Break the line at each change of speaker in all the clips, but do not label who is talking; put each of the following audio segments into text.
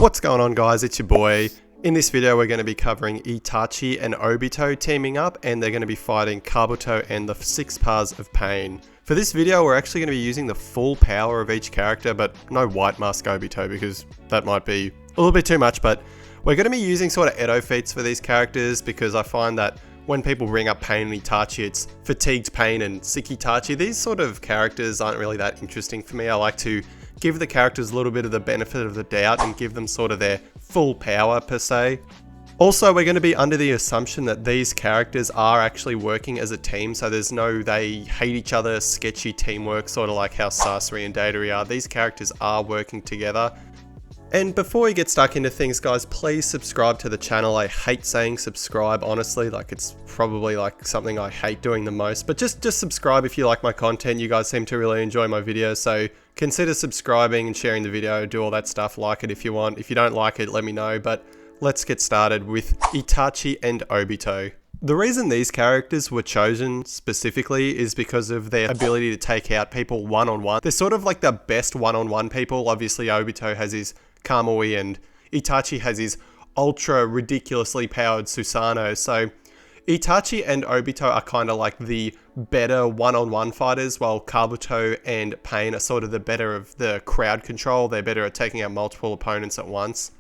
What's going on, guys? It's your boy. In this video we're going to be covering Itachi and Obito teaming up, and they're going to be fighting Kabuto and the 6 Paths of Pain. For this video we're actually going to be using the full power of each character, but no White Mask Obito because that might be a little bit too much, but we're going to be using sort of Edo feats for these characters because I find that when people bring up Pain and Itachi, it's Fatigued Pain and Sick Itachi. These sort of characters aren't really that interesting for me. I like to give the characters a little bit of the benefit of the doubt and give them sort of their full power per se. Also, we're going to be under the assumption that these characters are actually working as a team, so there's no they hate each other, sketchy teamwork, sort of like how Sasori and Deidara are. These characters are working together. And before we get stuck into things, guys, please subscribe to the channel. I hate saying subscribe, honestly, like it's probably like something I hate doing the most, but just subscribe if you like my content. You guys seem to really enjoy my videos, so consider subscribing and sharing the video, do all that stuff, like it if you want. If you don't like it, let me know, but let's get started with Itachi and Obito. The reason these characters were chosen specifically is because of their ability to take out people one-on-one. They're sort of like the best one-on-one people. Obviously, Obito has his Kamui and Itachi has his ultra ridiculously powered Susanoo. So Itachi and Obito are kind of like the better one-on-one fighters, while Kabuto and Pain are sort of the better of the crowd control. They're better at taking out multiple opponents at once.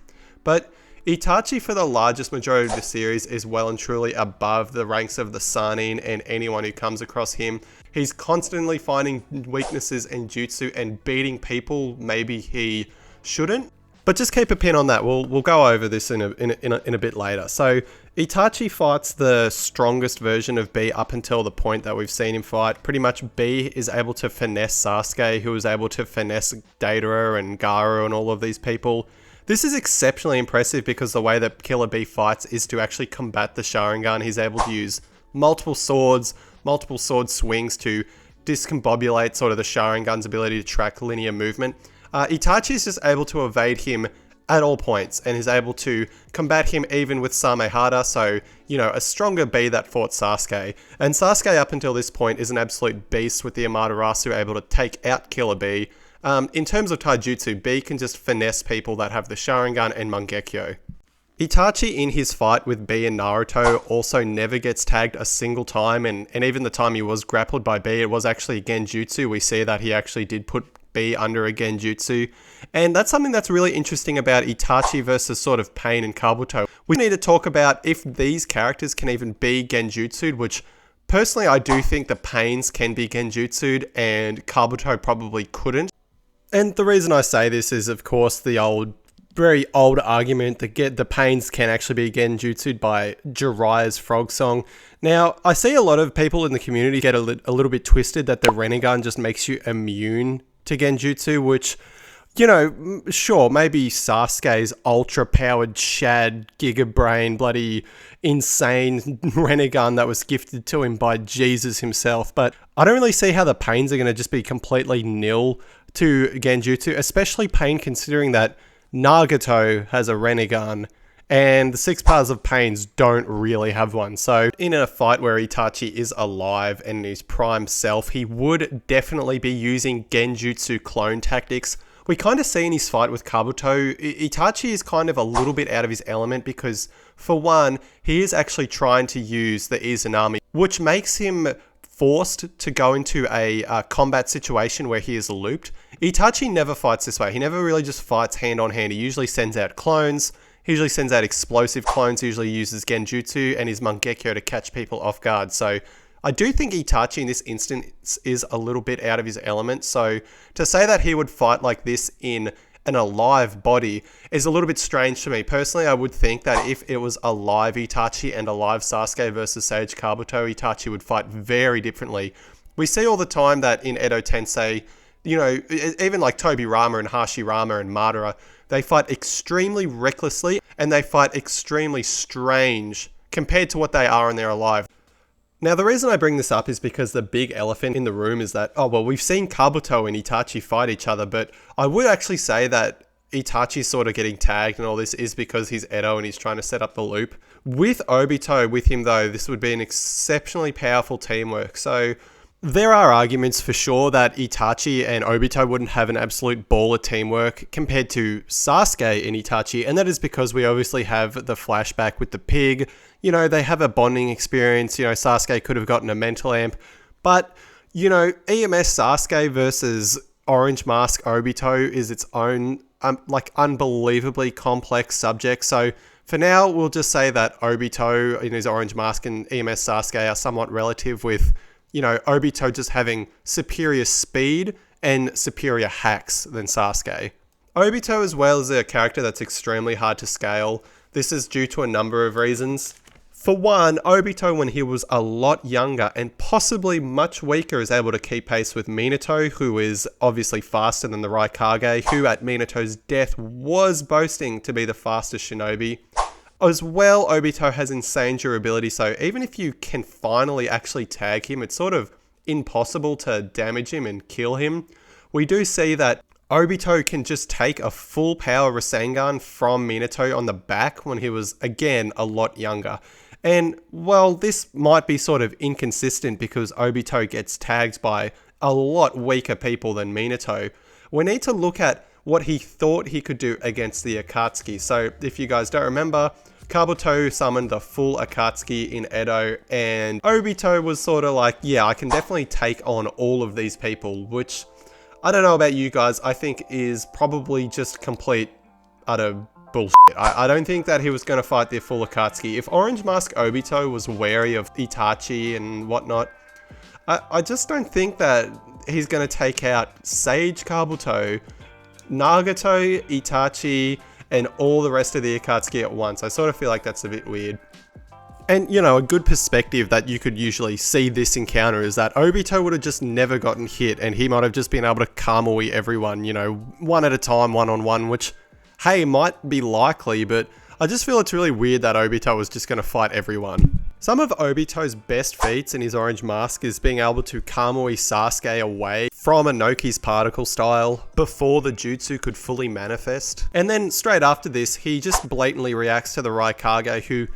But Itachi, for the largest majority of the series, is well and truly above the ranks of the Sannin and anyone who comes across him. He's constantly finding weaknesses in jutsu and beating people maybe he shouldn't. But just keep a pin on that. We'll go over this in a bit later. So Itachi fights the strongest version of B up until the point that we've seen him fight. Pretty much B is able to finesse Sasuke, who is able to finesse Deidara and Gaara and all of these people. This is exceptionally impressive because the way that Killer B fights is to actually combat the Sharingan. He's able to use multiple sword swings to discombobulate sort of the Sharingan's ability to track linear movement. Itachi is just able to evade him at all points and is able to combat him even with Samehada, so, you know, a stronger B that fought Sasuke. And Sasuke up until this point is an absolute beast with the Amaterasu able to take out Killer B. In terms of taijutsu, B can just finesse people that have the Sharingan and Mangekyo. Itachi in his fight with B and Naruto also never gets tagged a single time, and even the time he was grappled by B, it was actually a Genjutsu. We see that he actually did put B under a Genjutsu, and that's something that's really interesting about Itachi versus sort of Pain and Kabuto. We need to talk about if these characters can even be Genjutsu'd, which personally I do think the Pains can be Genjutsu'd and Kabuto probably couldn't. And the reason I say this is, of course, the very old argument that the Pains can actually be Genjutsu'd by Jiraiya's frog song. Now, I see a lot of people in the community get a little bit twisted that the Rinnegan just makes you immune to Genjutsu, which, you know, sure, maybe Sasuke's ultra-powered Shad, Giga-Brain, bloody insane Rinnegan that was gifted to him by Jesus himself, but I don't really see how the Pains are going to just be completely nil to Genjutsu, especially Pain considering that Nagato has a Rinnegan and the 6 Paths of Pains don't really have one. So in a fight where Itachi is alive and in his prime self, he would definitely be using Genjutsu clone tactics. We kind of see in his fight with Kabuto, Itachi is kind of a little bit out of his element because, for one, he is actually trying to use the Izanami, which makes him forced to go into a combat situation where he is looped. Itachi never fights this way. He never really just fights hand on hand. He usually sends out clones. He usually sends out explosive clones. He usually uses Genjutsu and his Mangekyo to catch people off guard. So I do think Itachi in this instance is a little bit out of his element. So to say that he would fight like this in an alive body is a little bit strange to me. Personally, I would think that if it was a live Itachi and a live Sasuke versus Sage Kabuto, Itachi would fight very differently. We see all the time that in Edo Tensei, you know, even like Tobirama and Hashirama and Madara, they fight extremely recklessly and they fight extremely strange compared to what they are when they're alive. Now, the reason I bring this up is because the big elephant in the room is that, oh, well, we've seen Kabuto and Itachi fight each other, but I would actually say that Itachi sort of getting tagged and all this is because he's Edo and he's trying to set up the loop. With Obito with him, though, this would be an exceptionally powerful teamwork. So There are arguments for sure that Itachi and Obito wouldn't have an absolute ball of teamwork compared to Sasuke and Itachi, and that is because we obviously have the flashback with the pig. You know, they have a bonding experience. You know, Sasuke could have gotten a mental amp, but, you know, EMS Sasuke versus Orange Mask Obito is its own, like, unbelievably complex subject. So for now, we'll just say that Obito in his Orange Mask and EMS Sasuke are somewhat relative, with, you know, Obito just having superior speed and superior hacks than Sasuke. Obito as well is a character that's extremely hard to scale. This is due to a number of reasons. For one, Obito, when he was a lot younger and possibly much weaker, is able to keep pace with Minato, who is obviously faster than the Raikage, who at Minato's death was boasting to be the fastest shinobi. As well, Obito has insane durability, so even if you can finally actually tag him, it's sort of impossible to damage him and kill him. We do see that Obito can just take a full power Rasengan from Minato on the back when he was, again, a lot younger. And, well, this might be sort of inconsistent because Obito gets tagged by a lot weaker people than Minato. We need to look at what he thought he could do against the Akatsuki. So, if you guys don't remember, Kabuto summoned the full Akatsuki in Edo, and Obito was sort of like, yeah, I can definitely take on all of these people, which, I don't know about you guys, I think is probably just complete, utter bullshit. I don't think that he was going to fight the full Akatsuki. If Orange Mask Obito was wary of Itachi and whatnot, I just don't think that he's going to take out Sage Kabuto, Nagato, Itachi, and all the rest of the Akatsuki at once. I sort of feel like that's a bit weird. And, you know, a good perspective that you could usually see this encounter is that Obito would have just never gotten hit, and he might have just been able to Kamui everyone, you know, one at a time, one-on-one, which, hey, might be likely, but I just feel it's really weird that Obito was just going to fight everyone. Some of Obito's best feats in his Orange Mask is being able to Kamui Sasuke away from Inoki's particle style before the jutsu could fully manifest. And then straight after this, he just blatantly reacts to the Raikage, who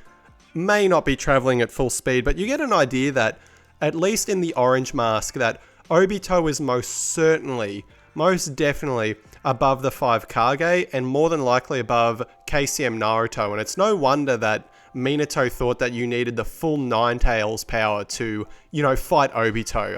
may not be traveling at full speed, but you get an idea that, at least in the Orange Mask, that Obito is most definitely above the 5 Kage, and more than likely above KCM Naruto. And it's no wonder that Minato thought that you needed the full Nine Tails power to, you know, fight Obito.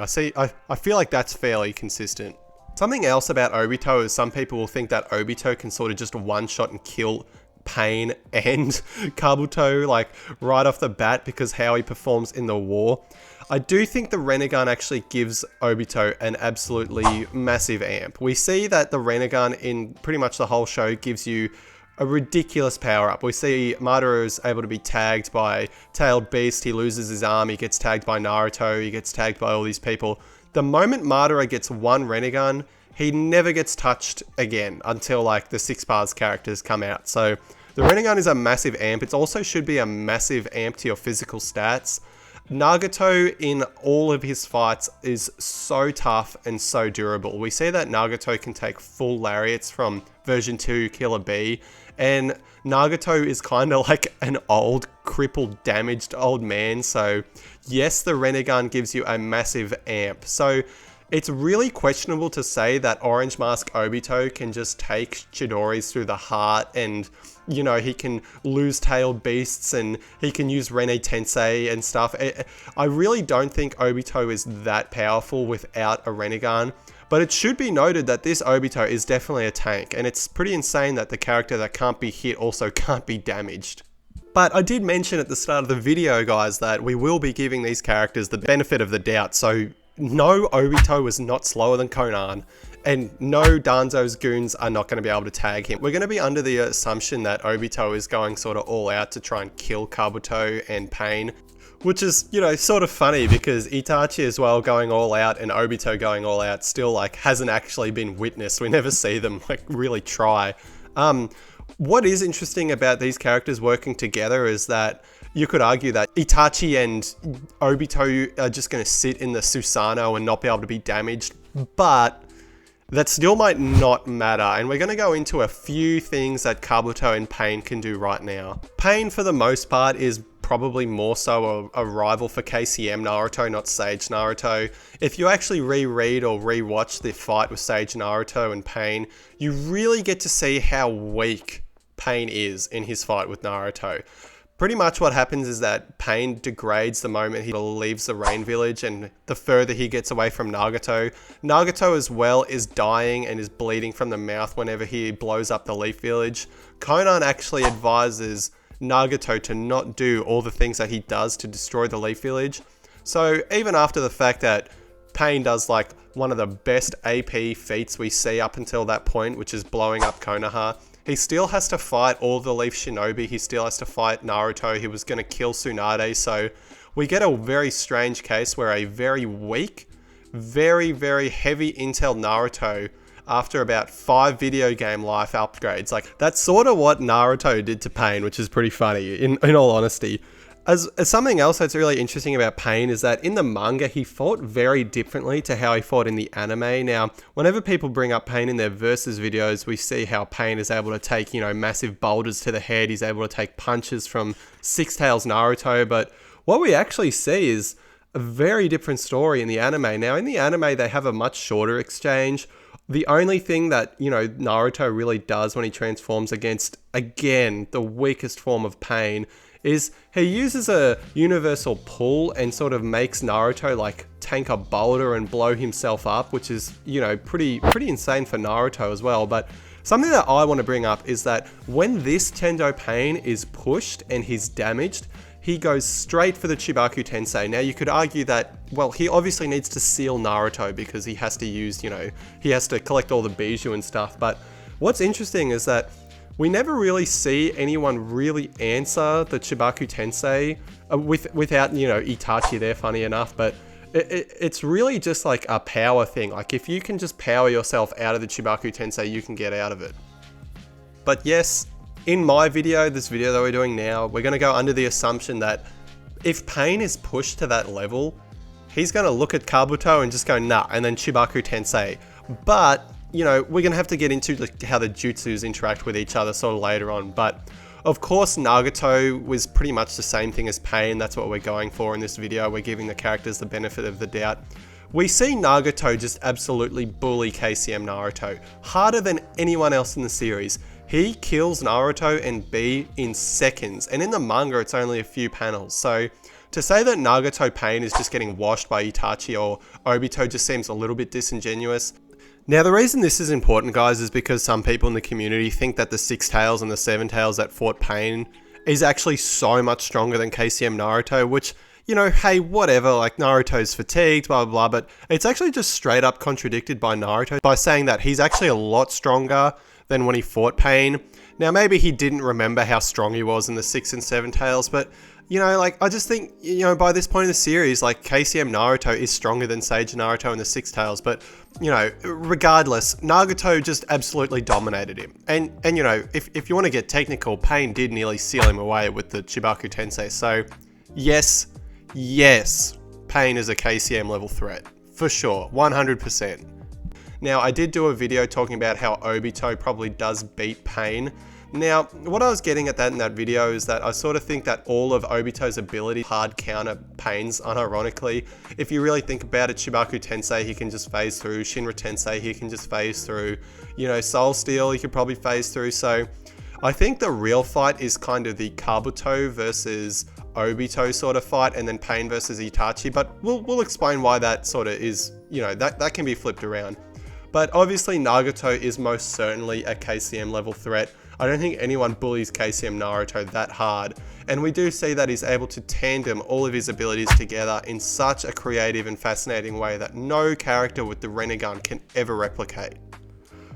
I feel like that's fairly consistent. Something else about Obito is some people will think that Obito can sort of just one-shot and kill Pain and Kabuto, like, right off the bat because how he performs in the war. I do think the Rinnegan actually gives Obito an absolutely massive amp. We see that the Rinnegan in pretty much the whole show gives you a ridiculous power up. We see Madara is able to be tagged by Tailed Beast, he loses his arm, he gets tagged by Naruto, he gets tagged by all these people. The moment Madara gets one Rinnegan, he never gets touched again until, like, the 6 Bars characters come out. So the Rinnegan is a massive amp. It also should be a massive amp to your physical stats. Nagato in all of his fights is so tough and so durable. We see that Nagato can take full lariats from version 2 Killer Bee, and Nagato is kind of like an old, crippled, damaged old man. So yes, the Rinnegan gives you a massive amp. So it's really questionable to say that Orange Mask Obito can just take Chidori's through the heart, and, you know, he can lose Tailed Beasts and he can use Rene Tensei and stuff. I really don't think Obito is that powerful without a Rinnegan. But it should be noted that this Obito is definitely a tank, and it's pretty insane that the character that can't be hit also can't be damaged. But I did mention at the start of the video, guys, that we will be giving these characters the benefit of the doubt. So no, Obito is not slower than Konan, and no, Danzo's goons are not going to be able to tag him. We're going to be under the assumption that Obito is going sort of all out to try and kill Kabuto and Pain, which is, you know, sort of funny because Itachi as well going all out and Obito going all out still, like, hasn't actually been witnessed. We never see them, like, really try. What is interesting about these characters working together is that you could argue that Itachi and Obito are just going to sit in the Susanoo and not be able to be damaged, but that still might not matter, and we're going to go into a few things that Kabuto and Pain can do right now. Pain, for the most part, is probably more so a rival for KCM Naruto, not Sage Naruto. If you actually reread or rewatch the fight with Sage Naruto and Pain, you really get to see how weak Pain is in his fight with Naruto. Pretty much what happens is that Pain degrades the moment he leaves the Rain Village, and the further he gets away from Nagato. Nagato as well is dying and is bleeding from the mouth whenever he blows up the Leaf Village. Konan actually advises Nagato to not do all the things that he does to destroy the Leaf Village. So even after the fact that Pain does like one of the best AP feats we see up until that point, which is blowing up Konoha, he still has to fight all the Leaf Shinobi, he still has to fight Naruto, he was going to kill Tsunade, so we get a very strange case where a very weak, very heavy intel Naruto, after about 5 video game life upgrades, like that's sort of what Naruto did to Pain, which is pretty funny, in all honesty. As something else that's really interesting about Pain is that in the manga, he fought very differently to how he fought in the anime. Now, whenever people bring up Pain in their versus videos, we see how Pain is able to take, massive boulders to the head. He's able to take punches from Six Tails Naruto. But what we actually see is a very different story in the anime. Now, in the anime, they have a much shorter exchange. The only thing that, Naruto really does when he transforms against, again, the weakest form of Pain is he uses a universal pull and sort of makes Naruto like tank a boulder and blow himself up, which is, pretty insane for Naruto as well. But something that I want to bring up is that when this Tendo Pain is pushed and he's damaged, he goes straight for the Chibaku Tensei. Now you could argue that, well, he obviously needs to seal Naruto because he has to use, he has to collect all the Bijou and stuff. But what's interesting is that we never really see anyone really answer the Chibaku Tensei without, Itachi there, funny enough. But it's really just like a power thing. Like if you can just power yourself out of the Chibaku Tensei, you can get out of it. But yes, in my video, this video that we're doing now, we're going to go under the assumption that if Pain is pushed to that level, he's going to look at Kabuto and just go, nah, and then Chibaku Tensei. But we're going to have to get into how the jutsus interact with each other sort of later on. But of course, Nagato was pretty much the same thing as Pain. That's what we're going for in this video. We're giving the characters the benefit of the doubt. We see Nagato just absolutely bully KCM Naruto, harder than anyone else in the series. He kills Naruto and B in seconds, and in the manga it's only a few panels. So to say that Nagato Pain is just getting washed by Itachi or Obito just seems a little bit disingenuous. Now the reason this is important, guys, is because some people in the community think that the Six Tails and the Seven Tails that fought Pain is actually so much stronger than KCM Naruto, which, hey, whatever, like Naruto's fatigued, blah, blah, blah, but it's actually just straight up contradicted by Naruto by saying that he's actually a lot stronger than when he fought Pain. Now maybe he didn't remember how strong he was in the Six and Seven Tails, but I just think, by this point in the series, like, KCM Naruto is stronger than Sage Naruto and the Six Tails, but, regardless, Nagato just absolutely dominated him. And if you want to get technical, Pain did nearly seal him away with the Chibaku Tensei, so, yes, Pain is a KCM level threat. For sure, 100%. Now, I did do a video talking about how Obito probably does beat Pain. Now, what I was getting at in that video is that I sort of think that all of Obito's ability hard counter Pain's, unironically. If you really think about it, Chibaku Tensei he can just phase through, Shinra Tensei he can just phase through, Soul Steel he could probably phase through, so I think the real fight is kind of the Kabuto versus Obito sort of fight, and then Pain versus Itachi, but we'll explain why that sort of is, that can be flipped around. But obviously Nagato is most certainly a KCM level threat. I don't think anyone bullies KCM Naruto that hard, and we do see that he's able to tandem all of his abilities together in such a creative and fascinating way that no character with the Rinnegan can ever replicate.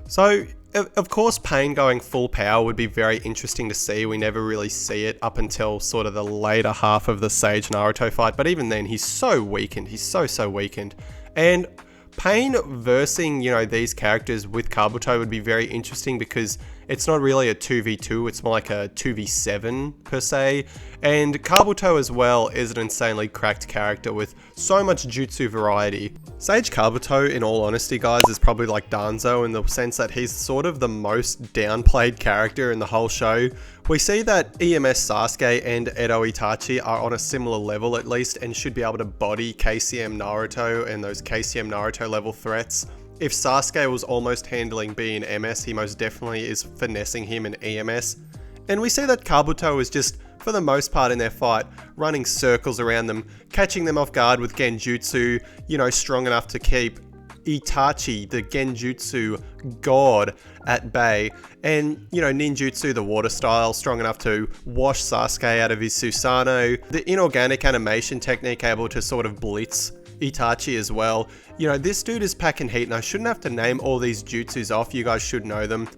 So, of course, Pain going full power would be very interesting to see. We never really see it up until sort of the later half of the Sage Naruto fight, but even then he's so weakened, he's so weakened. And Pain versing, these characters with Kabuto would be very interesting because It's not really a 2v2, it's more like a 2v7 per se. And Kabuto as well is an insanely cracked character with so much jutsu variety. Sage Kabuto, in all honesty guys, is probably like Danzo in the sense that he's sort of the most downplayed character in the whole show. We see that EMS Sasuke and Edo Itachi are on a similar level at least and should be able to body KCM Naruto and those KCM Naruto level threats. If Sasuke was almost handling B in MS, he most definitely is finessing him in EMS. And we see that Kabuto is just, for the most part in their fight, running circles around them, catching them off guard with Genjutsu, you know, strong enough to keep Itachi, the Genjutsu god, at bay, and you know, ninjutsu, the water style, strong enough to wash Sasuke out of his Susanoo, the inorganic animation technique able to sort of blitz Itachi as well. You know, this dude is packing heat, and I shouldn't have to name all these jutsus off, you guys should know them.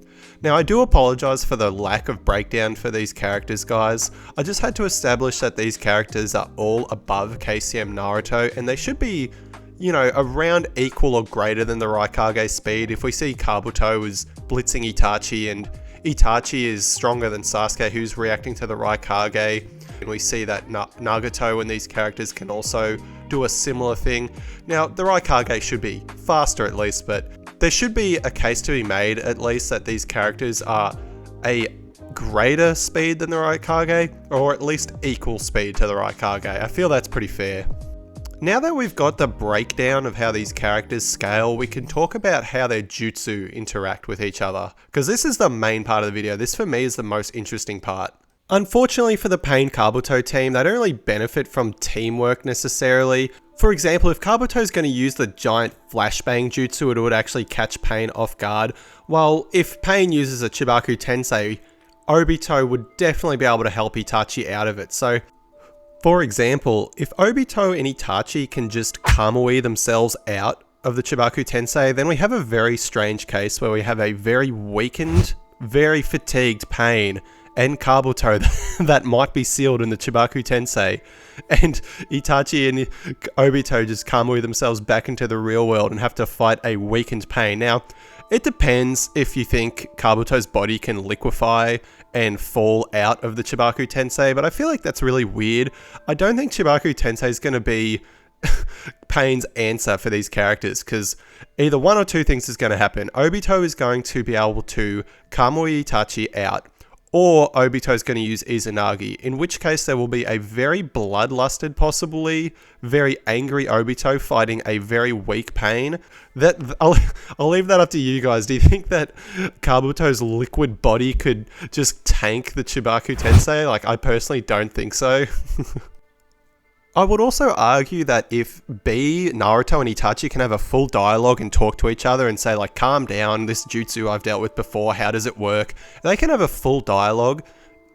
Now I do apologise for the lack of breakdown for these characters guys. I just had to establish that these characters are all above KCM Naruto, and they should be, you know, around equal or greater than the Raikage speed. If we see Kabuto is blitzing Itachi and Itachi is stronger than Sasuke who's reacting to the Raikage, and we see that Nagato and these characters can also do a similar thing. Now the Raikage should be faster at least, but there should be a case to be made at least that these characters are a greater speed than the Raikage, or at least equal speed to the Raikage. I feel that's pretty fair. Now that we've got the breakdown of how these characters scale, we can talk about how their jutsu interact with each other, because this is the main part of the video. This for me is the most interesting part. Unfortunately for the Pain Kabuto team, they don't really benefit from teamwork necessarily. For example, if Kabuto is going to use the giant flashbang jutsu, it would actually catch Pain off guard, while if Pain uses a Chibaku Tensei, Obito would definitely be able to help Itachi out of it. So, for example, if Obito and Itachi can just Kamui themselves out of the Chibaku Tensei, then we have a very strange case where we have a very weakened, very fatigued Pain and Kabuto that might be sealed in the Chibaku Tensei, and Itachi and Obito just Kamui themselves back into the real world and have to fight a weakened Pain. Now, it depends if you think Kabuto's body can liquefy and fall out of the Chibaku Tensei, but I feel like that's really weird. I don't think Chibaku Tensei is going to be Pain's answer for these characters, because either one or two things is going to happen. Obito is going to be able to Kamui Itachi out, or Obito is going to use Izanagi, in which case there will be a very bloodlusted, possibly very angry Obito fighting a very weak Pain. I'll leave that up to you guys. Do you think that Kabuto's liquid body could just tank the Chibaku Tensei? Like, I personally don't think so. I would also argue that if B, Naruto and Itachi can have a full dialogue and talk to each other and say like, calm down, this jutsu I've dealt with before, how does it work? They can have a full dialogue.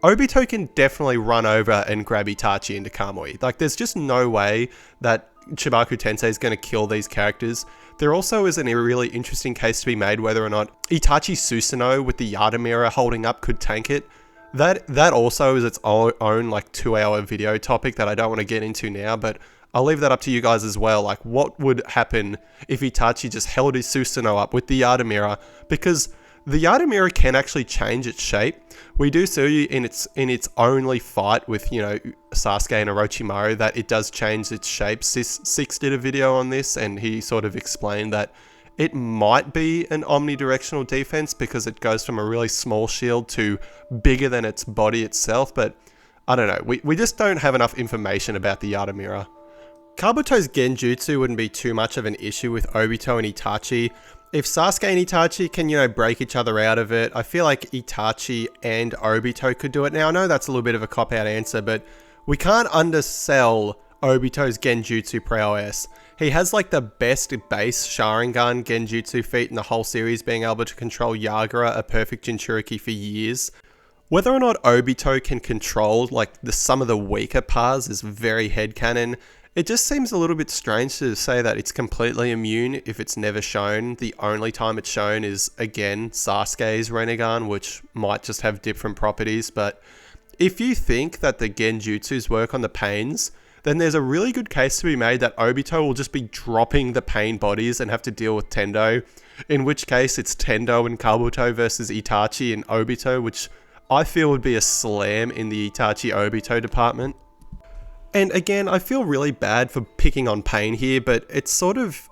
Obito can definitely run over and grab Itachi into Kamui. Like, there's just no way that Chibaku Tensei is going to kill these characters. There also is a really interesting case to be made whether or not Itachi Susanoo with the Yata mirror holding up could tank it. That also is its own like 2-hour video topic that I don't want to get into now, but I'll leave that up to you guys as well. Like, what would happen if Itachi just held his Susanoo up with the Yata mirror? Because the Yata mirror can actually change its shape. We do see in its only fight with, you know, Sasuke and Orochimaru that it does change its shape. Six did a video on this and he sort of explained that it might be an omnidirectional defense because it goes from a really small shield to bigger than its body itself, but I don't know. We just don't have enough information about the Yata mirror. Kabuto's Genjutsu wouldn't be too much of an issue with Obito and Itachi. If Sasuke and Itachi can, you know, break each other out of it, I feel like Itachi and Obito could do it. Now, I know that's a little bit of a cop-out answer, but we can't undersell Obito's Genjutsu prowess. He has like the best base Sharingan Genjutsu feat in the whole series, being able to control Yagura, a perfect Jinchuriki, for years. Whether or not Obito can control like some of the weaker paths is very headcanon. It just seems a little bit strange to say that it's completely immune if it's never shown. The only time it's shown is, again, Sasuke's Rinnegan, which might just have different properties. But if you think that the Genjutsus work on the Pains, then there's a really good case to be made that Obito will just be dropping the Pain bodies and have to deal with Tendo, in which case it's Tendo and Kabuto versus Itachi and Obito, which I feel would be a slam in the Itachi-Obito department. And again, I feel really bad for picking on Pain here, but it's sort of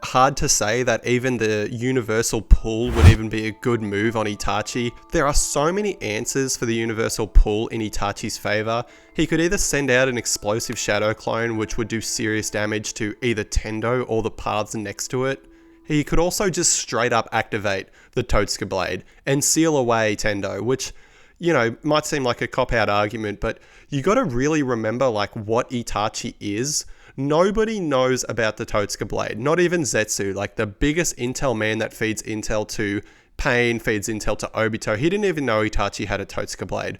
hard to say that even the universal pull would even be a good move on Itachi. There are so many answers for the universal pull in Itachi's favor. He could either send out an explosive shadow clone which would do serious damage to either Tendo or the paths next to it. He could also just straight up activate the Totsuka Blade and seal away Tendo, which, you know, might seem like a cop-out argument, but you gotta really remember like what Itachi is. Nobody knows about the Totsuka Blade, not even Zetsu, like the biggest intel man that feeds intel to Pain, feeds intel to Obito. He didn't even know Itachi had a Totsuka Blade.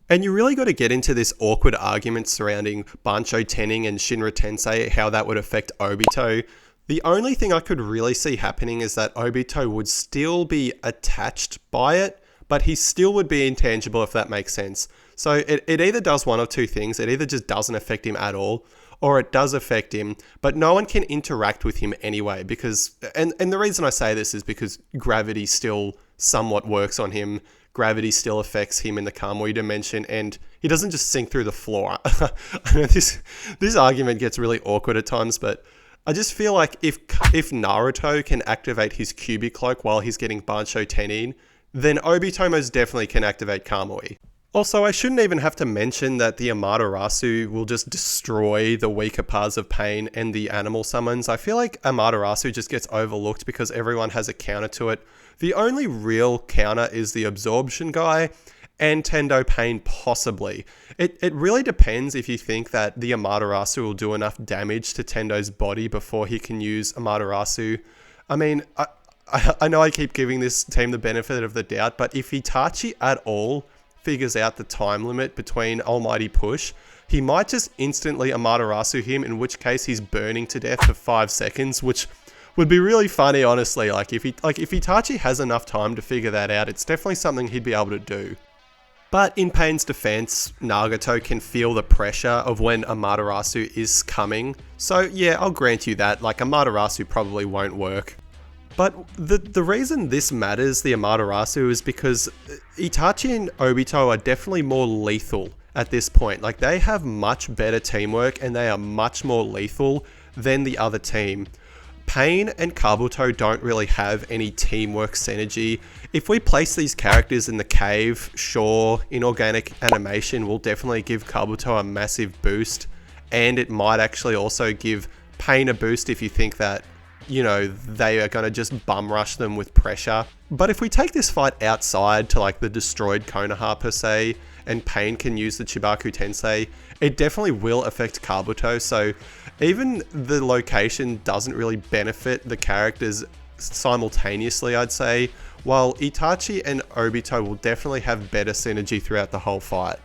And you really got to get into this awkward argument surrounding Bancho Tenning and Shinra Tensei, how that would affect Obito. The only thing I could really see happening is that Obito would still be attached by it, but he still would be intangible, if that makes sense. So it either does one of two things. It either just doesn't affect him at all, or it does affect him, but no one can interact with him anyway because, and the reason I say this is because gravity still somewhat works on him. Gravity still affects him in the Kamui dimension, and he doesn't just sink through the floor. I know this argument gets really awkward at times, but I just feel like if Naruto can activate his Kyuubi cloak while he's getting Bancho Tennin, then Obito most definitely can activate Kamui. Also, I shouldn't even have to mention that the Amaterasu will just destroy the weaker paths of Pain and the animal summons. I feel like Amaterasu just gets overlooked because everyone has a counter to it. The only real counter is the Absorption guy and Tendo Pain possibly. It really depends if you think that the Amaterasu will do enough damage to Tendo's body before he can use Amaterasu. I mean, I know I keep giving this team the benefit of the doubt, but if Itachi at all figures out the time limit between Almighty Push, he might just instantly Amaterasu him, in which case he's burning to death for 5 seconds, which would be really funny, honestly. Like if Itachi has enough time to figure that out, it's definitely something he'd be able to do. But in Pain's defense, Nagato can feel the pressure of when Amaterasu is coming. So yeah, I'll grant you that, like Amaterasu probably won't work. But the reason this matters, the Amaterasu, is because Itachi and Obito are definitely more lethal at this point. Like, they have much better teamwork and they are much more lethal than the other team. Pain and Kabuto don't really have any teamwork synergy. If we place these characters in the cave, sure, inorganic animation will definitely give Kabuto a massive boost. And it might actually also give Pain a boost if you think that, you know, they are going to just bum rush them with pressure. But if we take this fight outside to like the destroyed Konoha per se, and Pain can use the Chibaku Tensei, it definitely will affect Kabuto. So even the location doesn't really benefit the characters simultaneously, I'd say, while Itachi and Obito will definitely have better synergy throughout the whole fight.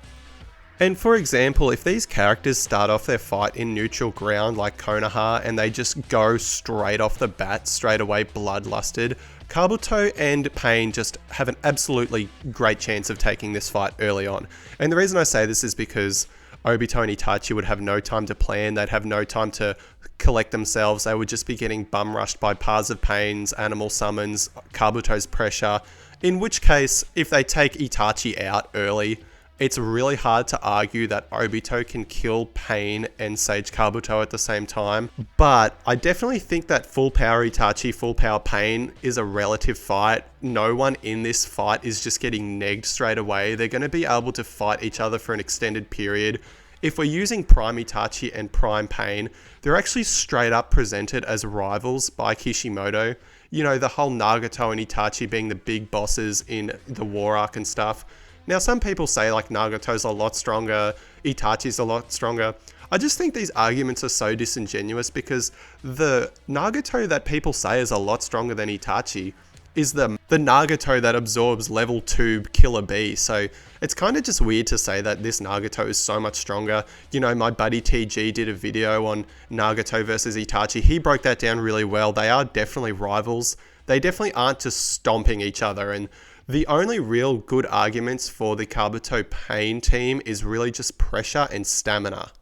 And for example, if these characters start off their fight in neutral ground like Konoha and they just go straight off the bat, straight away bloodlusted, Kabuto and Pain just have an absolutely great chance of taking this fight early on. And the reason I say this is because Obito and Itachi would have no time to plan, they'd have no time to collect themselves, they would just be getting bum rushed by Paths of Pain's animal summons, Kabuto's pressure, in which case, if they take Itachi out early, it's really hard to argue that Obito can kill Pain and Sage Kabuto at the same time, but I definitely think that full power Itachi, full power Pain is a relative fight. No one in this fight is just getting negged straight away. They're going to be able to fight each other for an extended period. If we're using Prime Itachi and Prime Pain, they're actually straight up presented as rivals by Kishimoto. You know, the whole Nagato and Itachi being the big bosses in the War Arc and stuff. Now, some people say like Nagato's a lot stronger, Itachi's a lot stronger. I just think these arguments are so disingenuous because the Nagato that people say is a lot stronger than Itachi is the Nagato that absorbs level 2 Killer Bee. So it's kind of just weird to say that this Nagato is so much stronger. You know, my buddy TG did a video on Nagato versus Itachi. He broke that down really well. They are definitely rivals. They definitely aren't just stomping each other, and the only real good arguments for the Kabuto Pain team is really just pressure and stamina.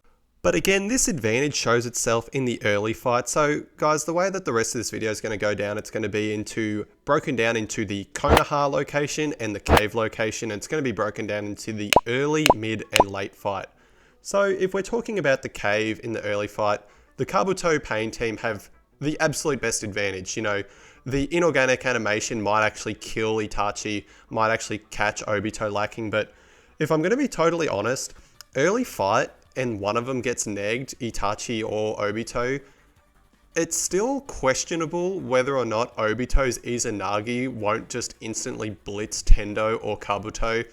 But again, this advantage shows itself in the early fight. So guys, the way that the rest of this video is going to go down, it's going to be broken down into the Konoha location and the cave location. And it's going to be broken down into the early, mid, and late fight. So if we're talking about the cave in the early fight, the Kabuto Pain team have the absolute best advantage. You know, the inorganic animation might actually kill Itachi, might actually catch Obito lacking. But if I'm going to be totally honest, early fight, and one of them gets negged, Itachi or Obito, it's still questionable whether or not Obito's Izanagi won't just instantly blitz Tendo or Kabuto.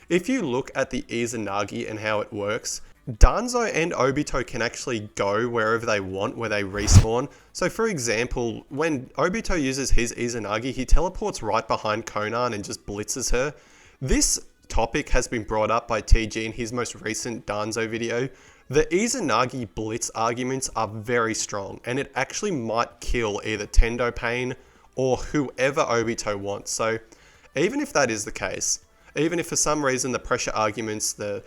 If you look at the Izanagi and how it works, Danzo and Obito can actually go wherever they want, where they respawn. So for example, when Obito uses his Izanagi, he teleports right behind Konan and just blitzes her. This topic has been brought up by TG in his most recent Danzo video. The Izanagi blitz arguments are very strong, and it actually might kill either Tendo Pain or whoever Obito wants. So even if that is the case, even if for some reason the pressure arguments, the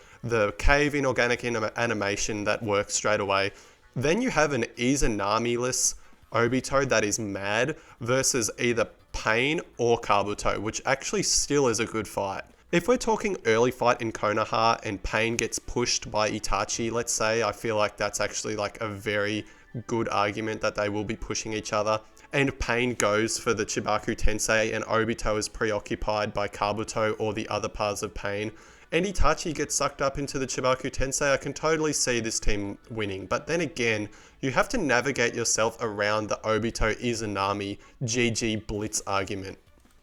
cave inorganic animation that works straight away, then you have an Izanami-less Obito that is mad versus either Pain or Kabuto, which actually still is a good fight. If we're talking early fight in Konoha and Pain gets pushed by Itachi, let's say, I feel like that's actually like a very good argument that they will be pushing each other. And Pain goes for the Chibaku Tensei and Obito is preoccupied by Kabuto or the other parts of Pain. And Itachi gets sucked up into the Chibaku Tensei. I can totally see this team winning. But then again, you have to navigate yourself around the Obito Izanami GG Blitz argument.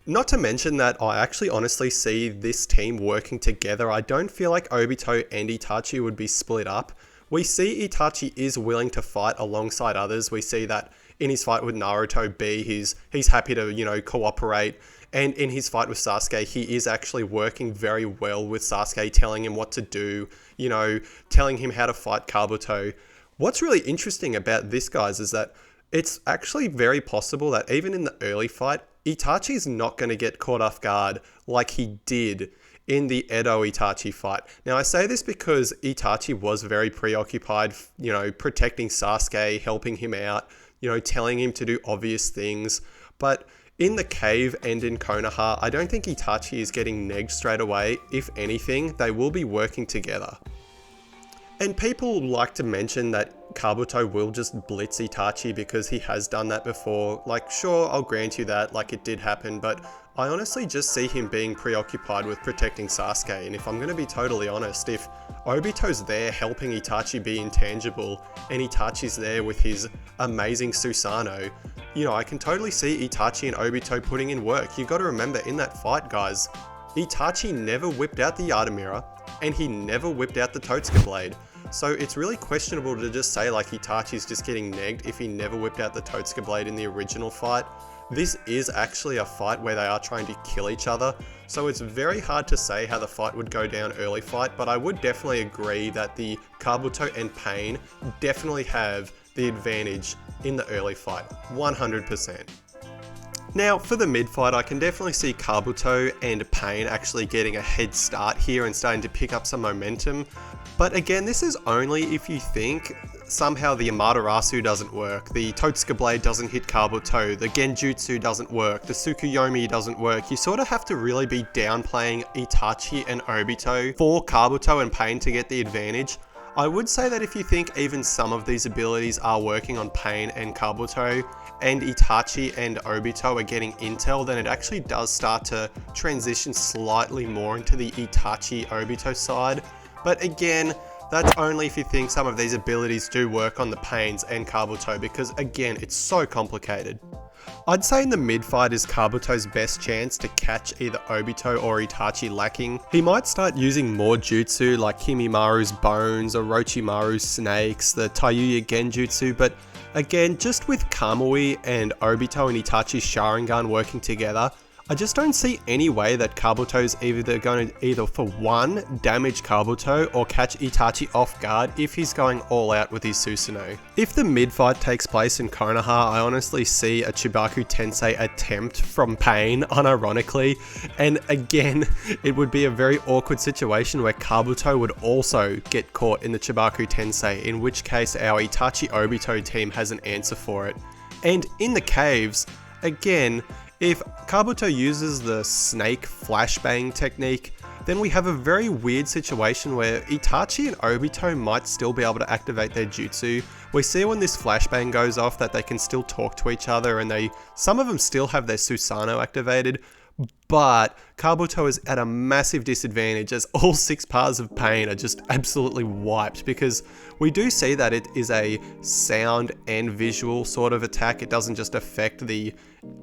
Not to mention that I actually honestly see this team working together. I don't feel like Obito and Itachi would be split up. We see Itachi is willing to fight alongside others. We see that in his fight with Naruto B, he's happy to, you know, cooperate. And in his fight with Sasuke, he is actually working very well with Sasuke, telling him what to do, you know, telling him how to fight Kabuto. What's really interesting about this, guys, is that it's actually very possible that even in the early fight, Itachi's not going to get caught off guard like he did in the Edo Itachi fight. Now, I say this because Itachi was very preoccupied, you know, protecting Sasuke, helping him out, you know, telling him to do obvious things. But in the cave and in Konoha, I don't think Itachi is getting negged straight away. If anything, they will be working together. And people like to mention that Kabuto will just blitz Itachi because he has done that before. Like, sure, I'll grant you that, like, it did happen, but I honestly just see him being preoccupied with protecting Sasuke. And if I'm going to be totally honest, if Obito's there helping Itachi be intangible and Itachi's there with his amazing Susanoo, you know, I can totally see Itachi and Obito putting in work. You got to remember, in that fight, guys, Itachi never whipped out the Yatagiri and he never whipped out the Totsuka blade. So it's really questionable to just say like Itachi's just getting negged if he never whipped out the Totsuka blade in the original fight. This is actually a fight where they are trying to kill each other, so it's very hard to say how the fight would go down early fight, but I would definitely agree that the Kabuto and Pain definitely have the advantage in the early fight, 100%. Now, for the mid-fight, I can definitely see Kabuto and Pain actually getting a head start here and starting to pick up some momentum. But again, this is only if you think somehow the Amaterasu doesn't work, the Totsuka blade doesn't hit Kabuto, the Genjutsu doesn't work, the Tsukuyomi doesn't work. You sort of have to really be downplaying Itachi and Obito for Kabuto and Pain to get the advantage. I would say that if you think even some of these abilities are working on Pain and Kabuto, and Itachi and Obito are getting intel, then it actually does start to transition slightly more into the Itachi-Obito side. But again, that's only if you think some of these abilities do work on the Pains and Kabuto, because again, it's so complicated. I'd say in the mid-fight is Kabuto's best chance to catch either Obito or Itachi lacking. He might start using more jutsu like Himimaru's bones, Orochimaru's snakes, the Tayuya Genjutsu, but again, just with Kamui and Obito and Itachi's Sharingan working together, I just don't see any way that Kabuto's either going to for one, damage Kabuto or catch Itachi off guard if he's going all out with his Susanoo. If the mid-fight takes place in Konoha, I honestly see a Chibaku Tensei attempt from Pain, unironically, and again, it would be a very awkward situation where Kabuto would also get caught in the Chibaku Tensei, in which case our Itachi Obito team has an answer for it. And in the caves, again, if Kabuto uses the snake flashbang technique, then we have a very weird situation where Itachi and Obito might still be able to activate their jutsu. We see when this flashbang goes off that they can still talk to each other, and some of them still have their Susanoo activated, but Kabuto is at a massive disadvantage as all 6 Paths of Pain are just absolutely wiped, because we do see that it is a sound and visual sort of attack. It doesn't just affect the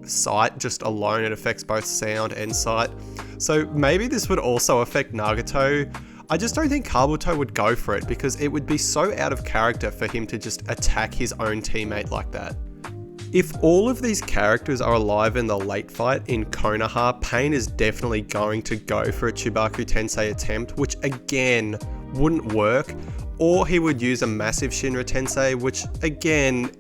sight just alone, it affects both sound and sight. So maybe this would also affect Nagato. I just don't think Kabuto would go for it because it would be so out of character for him to just attack his own teammate like that. If all of these characters are alive in the late fight in Konoha, Pain is definitely going to go for a Chibaku Tensei attempt, which again wouldn't work, or he would use a massive Shinra Tensei, which again,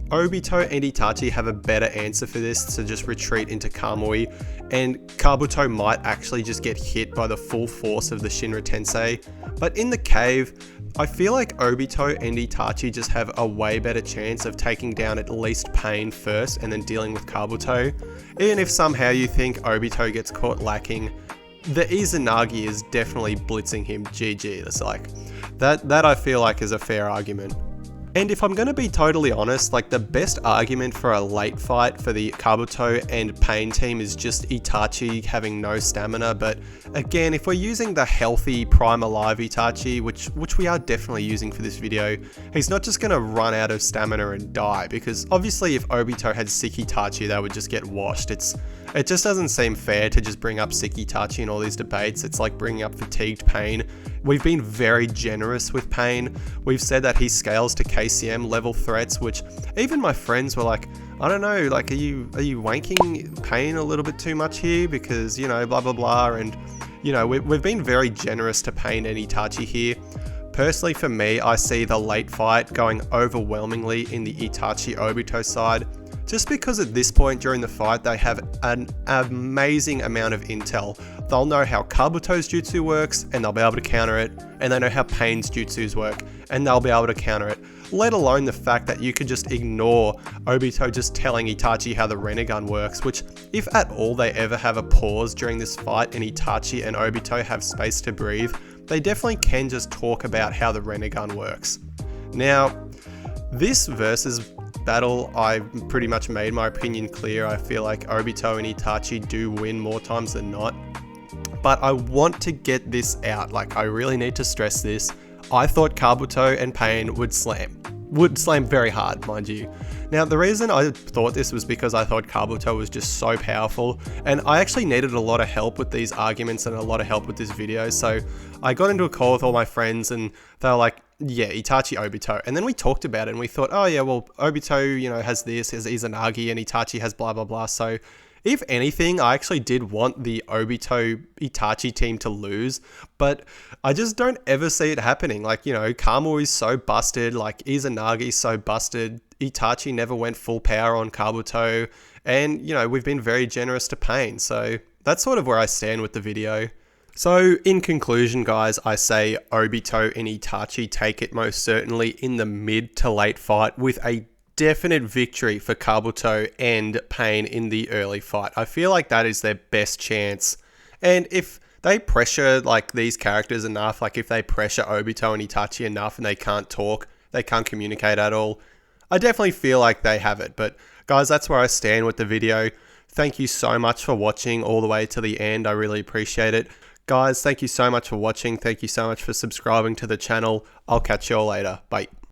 Obito and Itachi have a better answer for this, to just retreat into Kamui, and Kabuto might actually just get hit by the full force of the Shinra Tensei. But in the cave, I feel like Obito and Itachi just have a way better chance of taking down at least Pain first and then dealing with Kabuto. Even if somehow you think Obito gets caught lacking, the Izanagi is definitely blitzing him GG. That's like, that I feel like is a fair argument. And if I'm going to be totally honest, like the best argument for a late fight for the Kabuto and Pain team is just Itachi having no stamina. But again, if we're using the healthy Prime Alive Itachi, which we are definitely using for this video, he's not just going to run out of stamina and die, because obviously if Obito had sick Itachi, they would just get washed. It just doesn't seem fair to just bring up sick Itachi in all these debates. It's like bringing up fatigued Pain. We've been very generous with Pain. We've said that he scales to KCM level threats, which even my friends were like, I don't know, like, are you wanking Pain a little bit too much here? Because, you know, blah, blah, blah. And, you know, we've been very generous to Pain and Itachi here. Personally, for me, I see the late fight going overwhelmingly in the Itachi Obito side, just because at this point during the fight, they have an amazing amount of intel. They'll know how Kabuto's jutsu works, and they'll be able to counter it, and they know how Pain's jutsus work, and they'll be able to counter it. Let alone the fact that you could just ignore Obito just telling Itachi how the Renegon works, which, if at all they ever have a pause during this fight and Itachi and Obito have space to breathe, they definitely can just talk about how the Renegon works. Now, this versus battle, I pretty much made my opinion clear. I feel like Obito and Itachi do win more times than not. But I want to get this out, like I really need to stress this. I thought Kabuto and Pain would slam very hard, mind you. Now, the reason I thought this was because I thought Kabuto was just so powerful, and I actually needed a lot of help with these arguments and a lot of help with this video, so I got into a call with all my friends and they were like, yeah, Itachi Obito. And then we talked about it and we thought, oh yeah, well, Obito, you know, has this, has Izanagi, and Itachi has blah, blah, blah. So if anything, I actually did want the Obito Itachi team to lose, but I just don't ever see it happening. Like, you know, Kamui is so busted, like Izanagi is so busted, Itachi never went full power on Kabuto, and, you know, we've been very generous to Pain. So that's sort of where I stand with the video. So in conclusion, guys, I say Obito and Itachi take it most certainly in the mid to late fight, with a definite victory for Kabuto and Pain in the early fight. I feel like that is their best chance. And if they pressure like these characters enough, like if they pressure Obito and Itachi enough and they can't talk, they can't communicate at all, I definitely feel like they have it. But guys, that's where I stand with the video. Thank you so much for watching all the way to the end. I really appreciate it. Guys, thank you so much for watching. Thank you so much for subscribing to the channel. I'll catch you all later. Bye.